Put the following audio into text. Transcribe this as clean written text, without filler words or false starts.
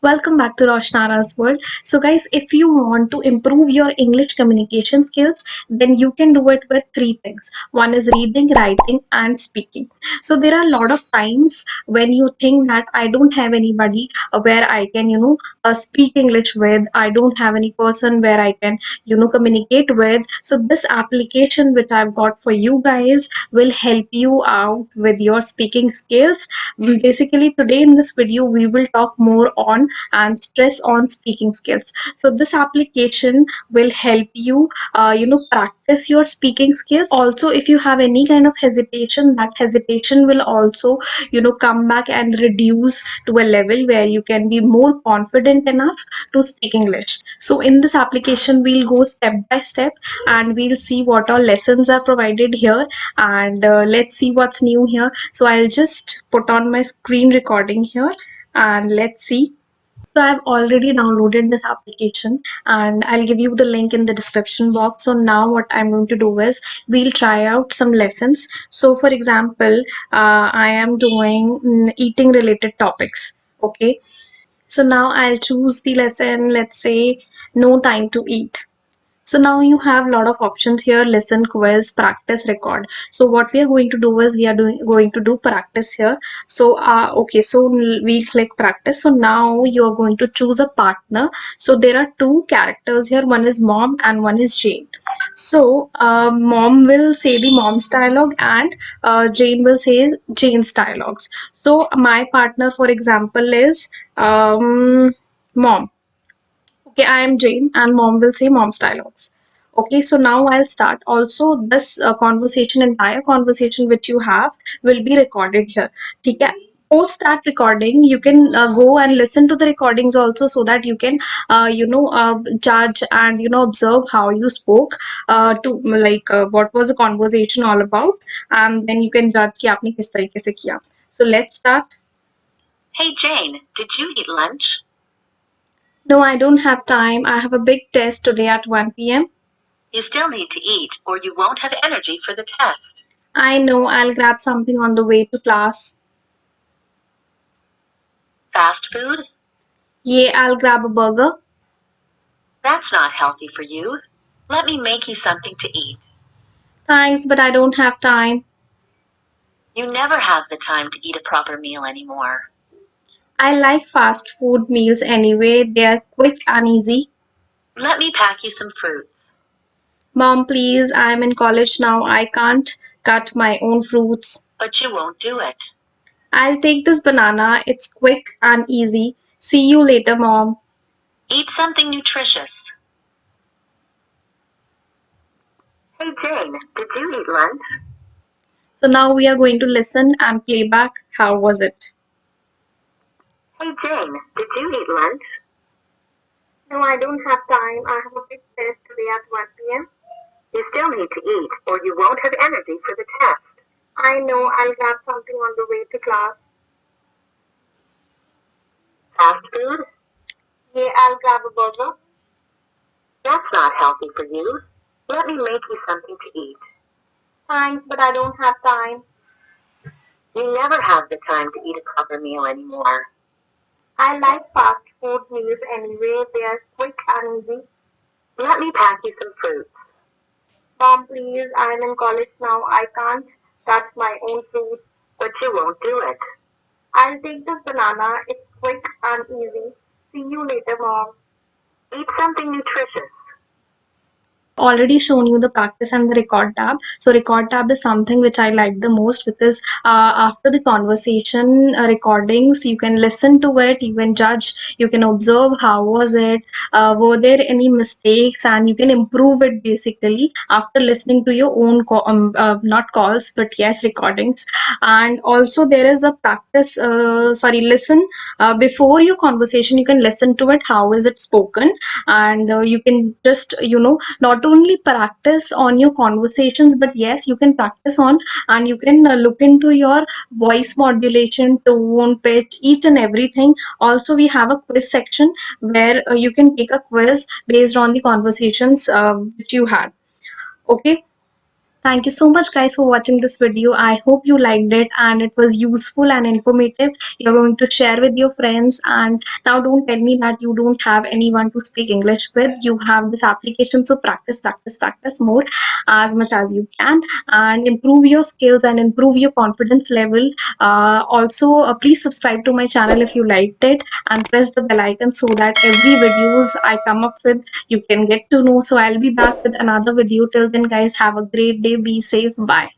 Welcome back to Roshnara's World. So, guys, if you want to improve your English communication skills, then you can do it with three things. One is reading, writing, and speaking. So, there are a lot of times when you think that I don't have anybody where I can, speak English with. I don't have any person where I can, communicate with. So, this application which I've got for you guys will help you out with your speaking skills. Basically, today in this video, we will talk more on and stress on speaking skills. So this application will help you practice your speaking skills. Also, if you have any kind of hesitation, that hesitation will also come back and reduce to a level where you can be more confident enough to speak English. So in this application, we'll go step by step and we'll see what all lessons are provided here, and let's see what's new here. So I'll just put on my screen recording here and let's see. So I've already downloaded this application and I'll give you the link in the description box. So now what I'm going to do is we'll try out some lessons. So for example, I am doing eating related topics. Okay. So now I'll choose the lesson, let's say no time to eat. So now you have a lot of options here: listen, quiz, practice, record. So what we are going to do is we are going to do practice here. So okay, so we click practice. So now you are going to choose a partner. So there are two characters here. One is mom and one is Jane. So mom will say the mom's dialogue and Jane will say Jane's dialogues. So my partner, for example, is mom. Okay, I am Jane and mom will say mom's dialogues. Okay, so now I'll start. Also, this entire conversation which you have will be recorded here. ठीक है? Post that recording, you can go and listen to the recordings also, so that you can, judge and observe how you spoke, to like what was the conversation all about, and then you can judge कि आपने किस तरीके से किया. So let's start. Hey Jane, did you eat lunch? No, I don't have time. I have a big test today at 1 p.m. You still need to eat, or you won't have energy for the test. I know. I'll grab something on the way to class. Fast food? Yeah, I'll grab a burger. That's not healthy for you. Let me make you something to eat. Thanks, but I don't have time. You never have the time to eat a proper meal anymore. I like fast food meals anyway. They are quick and easy. Let me pack you some fruit. Mom, please, I'm in college now. I can't cut my own fruits. But you won't do it. I'll take this banana. It's quick and easy. See you later, Mom. Eat something nutritious. Hey Jane, did you eat lunch? So now we are going to listen and play back. How was it? Hey Jane, did you eat lunch? No, I don't have time. I have a big test today at 1 p.m. You still need to eat, or you won't have energy for the test. I know. I'll grab something on the way to class. Fast food? Yeah, I'll grab a burger. That's not healthy for you. Let me make you something to eat. Thanks, but I don't have time. You never have the time to eat a proper meal anymore. I like fast food meals anyway. They are quick and easy. Let me pack you some fruit. Mom, please, I'm in college now. I can't touch my own fruit. But you won't do it. I'll take this banana. It's quick and easy. See you later, Mom. Eat something nutritious. Already shown you the practice and the record tab. So record tab is something which I like the most, because after the conversation recordings, you can listen to it, you can judge, you can observe how was it, were there any mistakes, and you can improve it basically after listening to your own not calls but yes, recordings. And also there is a practice, listen, before your conversation you can listen to it, how is it spoken, and you can just not only practice on your conversations, but yes, you can practice on, and you can look into your voice modulation, tone, pitch, each and everything. Also, we have a quiz section where you can take a quiz based on the conversations which you had. Okay. Thank you so much, guys, for watching this video. I hope you liked it and it was useful and informative. You're going to share with your friends. And now, don't tell me that you don't have anyone to speak English with. You have this application, so practice, practice, practice more as much as you can and improve your skills and improve your confidence level. Also, please subscribe to my channel if you liked it and press the bell icon so that every videos I come up with you can get to know. So I'll be back with another video. Till then, guys, have a great day. Be safe. Bye.